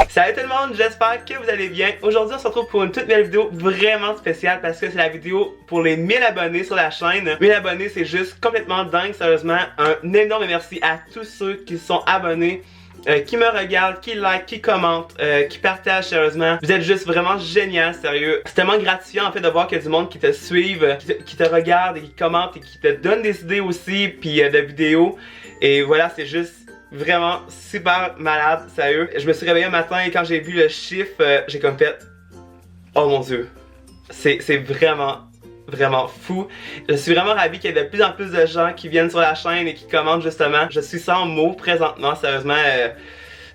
Salut tout le monde, j'espère que vous allez bien. Aujourd'hui on se retrouve pour une toute nouvelle vidéo vraiment spéciale parce que c'est la vidéo pour les 1000 abonnés sur la chaîne. 1000 abonnés, c'est juste complètement dingue, sérieusement. Un énorme merci à tous ceux qui sont abonnés, qui me regardent, qui like, qui commentent, qui partagent, sérieusement. Vous êtes juste vraiment génial, sérieux. C'est tellement gratifiant en fait de voir qu'il y a du monde qui te suivent, qui te regarde et qui commente et qui te donne des idées aussi, puis de vidéos. Et voilà, c'est juste vraiment super malade, sérieux. Je me suis réveillé un matin et quand j'ai vu le chiffre, j'ai comme fait oh mon dieu. C'est vraiment fou. Je suis vraiment ravi qu'il y ait de plus en plus de gens qui viennent sur la chaîne et qui commentent justement. Je suis sans mots présentement, sérieusement.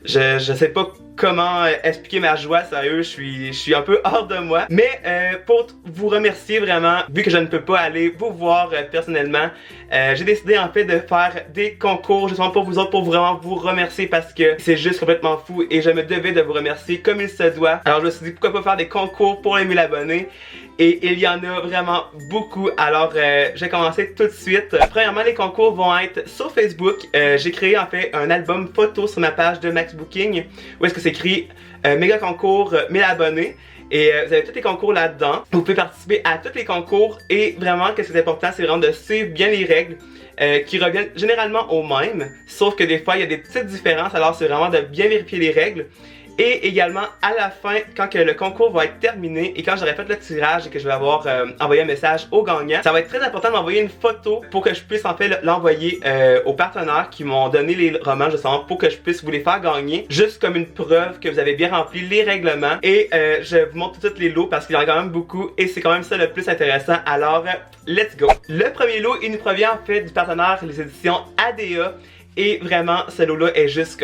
Je sais pas comment expliquer ma joie, sérieux, je suis un peu hors de moi. Mais pour vous remercier vraiment, vu que je ne peux pas aller vous voir personnellement, j'ai décidé en fait de faire des concours justement pour vous autres, pour vraiment vous remercier parce que c'est juste complètement fou et je me devais de vous remercier comme il se doit. Alors je me suis dit pourquoi pas faire des concours pour les 1000 abonnés. Et il y en a vraiment beaucoup, alors je vais commencer tout de suite. Premièrement, les concours vont être sur Facebook. J'ai créé en fait un album photo sur ma page de Max Booking où est-ce que c'est écrit méga concours 1000 abonnés. Et vous avez tous les concours là-dedans. Vous pouvez participer à tous les concours et vraiment, qu'est-ce qui est important, c'est vraiment de suivre bien les règles qui reviennent généralement aux mêmes. Sauf que des fois, il y a des petites différences, alors c'est vraiment de bien vérifier les règles. Et également, à la fin, quand que le concours va être terminé et quand j'aurai fait le tirage et que je vais avoir envoyé un message au gagnant, ça va être très important de m'envoyer une photo pour que je puisse en fait l'envoyer aux partenaires qui m'ont donné les romans justement pour que je puisse vous les faire gagner. Juste comme une preuve que vous avez bien rempli les règlements. Et je vous montre tout de suite les lots parce qu'il y en a quand même beaucoup et c'est quand même ça le plus intéressant. Alors, let's go! Le premier lot, il nous provient en fait du partenaire les éditions ADA. Et vraiment, ce lot-là est juste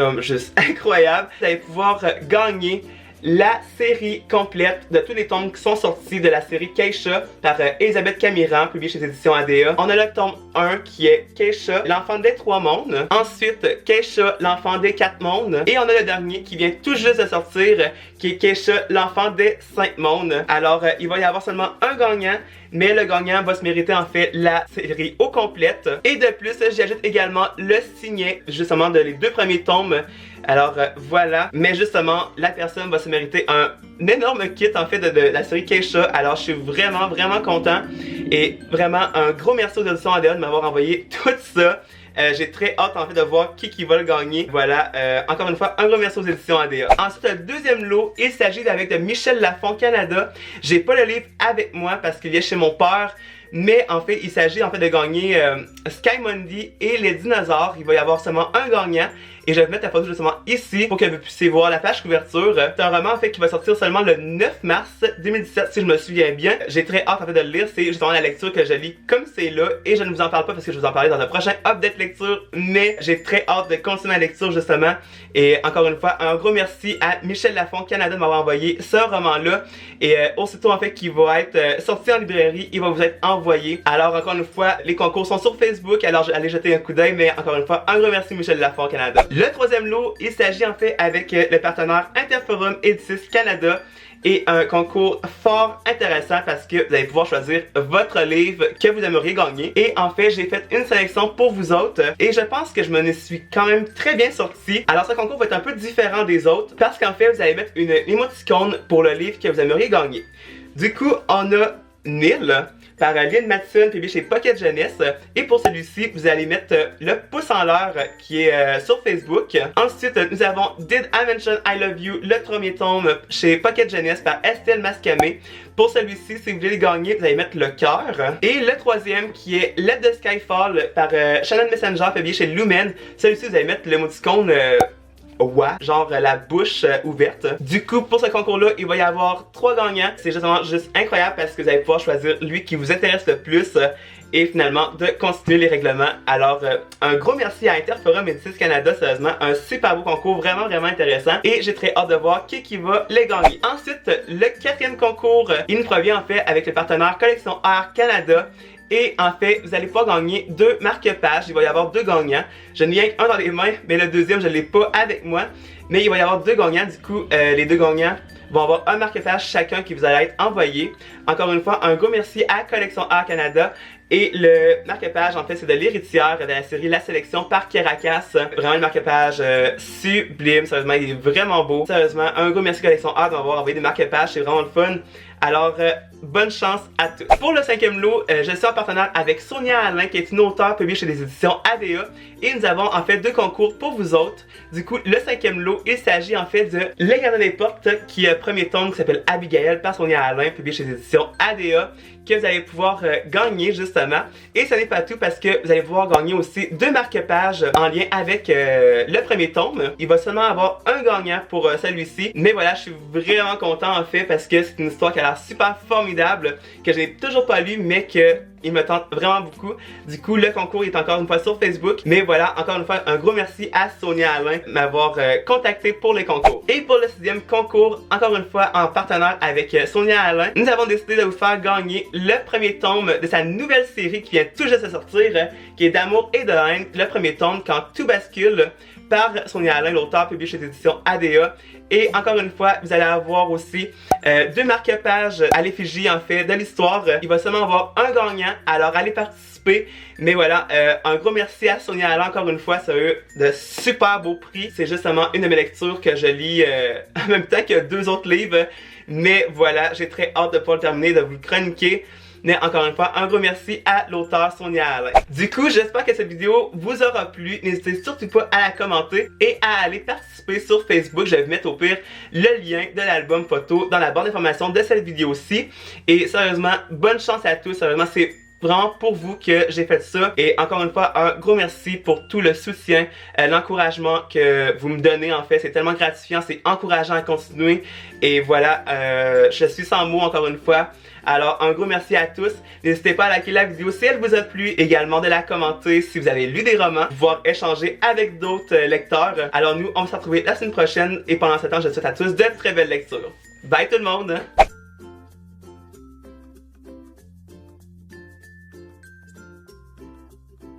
incroyable. Vous allez pouvoir gagner la série complète de tous les tomes qui sont sortis de la série Keisha par Elisabeth Camiran, publiée chez les éditions ADA. On a le tome 1 qui est Keisha, l'enfant des 3 mondes. Ensuite, Keisha, l'enfant des 4 mondes. Et on a le dernier qui vient tout juste de sortir, qui est Keisha, l'enfant des 5 mondes. Alors, il va y avoir seulement un gagnant, mais le gagnant va se mériter en fait la série au complète. Et de plus, j'ajoute également le signet justement de les 2 premiers tomes. Alors voilà, mais justement, la personne va se mériter un énorme kit en fait de la série Keisha. Alors je suis vraiment content et vraiment un gros merci aux éditions ADA de m'avoir envoyé tout ça. J'ai très hâte en fait de voir qui va le gagner. Voilà, encore une fois, un gros merci aux éditions ADA. Ensuite, le deuxième lot, il s'agit de Michel Lafon Canada. J'ai pas le livre avec moi parce qu'il est chez mon père. Mais en fait, il s'agit en fait de gagner Sky Mundi et les dinosaures. Il va y avoir seulement un gagnant. Et je vais mettre la photo justement ici pour que vous puissiez voir la page couverture. C'est un roman en fait qui va sortir seulement le 9 mars 2017 si je me souviens bien. J'ai très hâte en fait de le lire. C'est justement la lecture que je lis comme c'est là. Et je ne vous en parle pas parce que je vous en parlais dans un prochain update lecture. Mais j'ai très hâte de continuer la lecture justement. Et encore une fois, un gros merci à Michel Lafon Canada de m'avoir envoyé ce roman-là. Et aussitôt en fait qu'il va être sorti en librairie, il va vous être envoyé. Alors encore une fois, les concours sont sur Facebook. Alors allez jeter un coup d'œil. Mais encore une fois, un gros merci Michel Lafon Canada. Le troisième lot, il s'agit en fait avec le partenaire Interforum Éditis Canada et un concours fort intéressant parce que vous allez pouvoir choisir votre livre que vous aimeriez gagner. Et en fait, j'ai fait une sélection pour vous autres et je pense que je me suis quand même très bien sorti. Alors ce concours va être un peu différent des autres parce qu'en fait, vous allez mettre une émoticône pour le livre que vous aimeriez gagner. Du coup, on a Nil par Lynn Matson, publié chez Pocket Jeunesse. Et pour celui-ci, vous allez mettre le pouce en l'air qui est sur Facebook. Ensuite, nous avons Did I Mention I Love You, le premier tome chez Pocket Jeunesse par Estelle Mascamé. Pour celui-ci, si vous voulez le gagner, vous allez mettre le cœur. Et le troisième qui est Let the Sky Fall par Shannon Messenger, publié chez Lumen. Celui-ci, vous allez mettre l'émoticône ouais, genre la bouche ouverte. Du coup, pour ce concours-là, il va y avoir 3 gagnants. C'est justement juste incroyable parce que vous allez pouvoir choisir lui qui vous intéresse le plus et finalement de continuer les règlements. Alors, un gros merci à Interforum Éditis Canada, sérieusement, un super beau concours, vraiment intéressant. Et j'ai très hâte de voir qui va les gagner. Ensuite, le 4e concours, il nous provient en fait avec le partenaire Collection Art Canada. Et en fait, vous allez pouvoir gagner 2 marque-pages. Il va y avoir 2 gagnants. Je n'ai rien qu'un dans les mains, mais le deuxième, je ne l'ai pas avec moi. Mais il va y avoir 2 gagnants. Du coup, les 2 gagnants vont avoir un marque-page chacun qui vous allez être envoyé. Encore une fois, un gros merci à Collection Art Canada. Et le marque-page, en fait, c'est de l'héritière de la série La Sélection par Kerakas. Vraiment le marque-page sublime, sérieusement, il est vraiment beau. Sérieusement, un gros merci collection hâte d'avoir envoyé des marque-pages, c'est vraiment le fun. Alors, bonne chance à tous. Pour le 5e lot, je suis en partenaire avec Sonia Alain, qui est une auteure publiée chez les éditions ADA. Et nous avons en fait 2 concours pour vous autres. Du coup, le 5e lot, il s'agit en fait de Les Gardiens des Portes, qui est un premier tome qui s'appelle Abigail par Sonia Alain, publié chez les éditions ADA, que vous allez pouvoir gagner justement. Et ce n'est pas tout parce que vous allez pouvoir gagner aussi 2 marque-pages en lien avec le premier tome. Il va seulement avoir un gagnant pour celui-ci. Mais voilà, je suis vraiment content en fait parce que c'est une histoire qui a l'air super formidable, que je n'ai toujours pas lu mais que il me tente vraiment beaucoup. Du coup, le concours est encore une fois sur Facebook. Mais voilà, encore une fois, un gros merci à Sonia Alain de m'avoir contacté pour les concours. Et pour le 6e concours, encore une fois en partenaire avec Sonia Alain, nous avons décidé de vous faire gagner le premier tome de sa nouvelle série qui vient tout juste de sortir, qui est D'amour et de haine. Le premier tome, Quand tout bascule, par Sonia Alain, l'auteur, publié chez les éditions ADA. Et encore une fois, vous allez avoir aussi 2 marque-pages à l'effigie en fait de l'histoire. Il va seulement avoir un gagnant, alors allez participer. Mais voilà, un gros merci à Sonia Alain encore une fois, ça a eu de super beaux prix. C'est justement une de mes lectures que je lis en même temps que 2 autres livres. Mais voilà, j'ai très hâte de pouvoir le terminer, de vous le chroniquer. Mais encore une fois, un gros merci à l'auteur Sonia Alain. Du coup, j'espère que cette vidéo vous aura plu. N'hésitez surtout pas à la commenter et à aller participer sur Facebook. Je vais vous mettre au pire le lien de l'album photo dans la barre d'information de cette vidéo-ci. Et sérieusement, bonne chance à tous. Sérieusement, c'est vraiment pour vous que j'ai fait ça. Et encore une fois, un gros merci pour tout le soutien, l'encouragement que vous me donnez en fait. C'est tellement gratifiant, c'est encourageant à continuer. Et voilà, je suis sans mots encore une fois. Alors, un gros merci à tous. N'hésitez pas à liker la vidéo si elle vous a plu. Également de la commenter si vous avez lu des romans. Pouvoir échanger avec d'autres lecteurs. Alors nous, on va se retrouver la semaine prochaine. Et pendant ce temps, je vous souhaite à tous de très belles lectures. Bye tout le monde!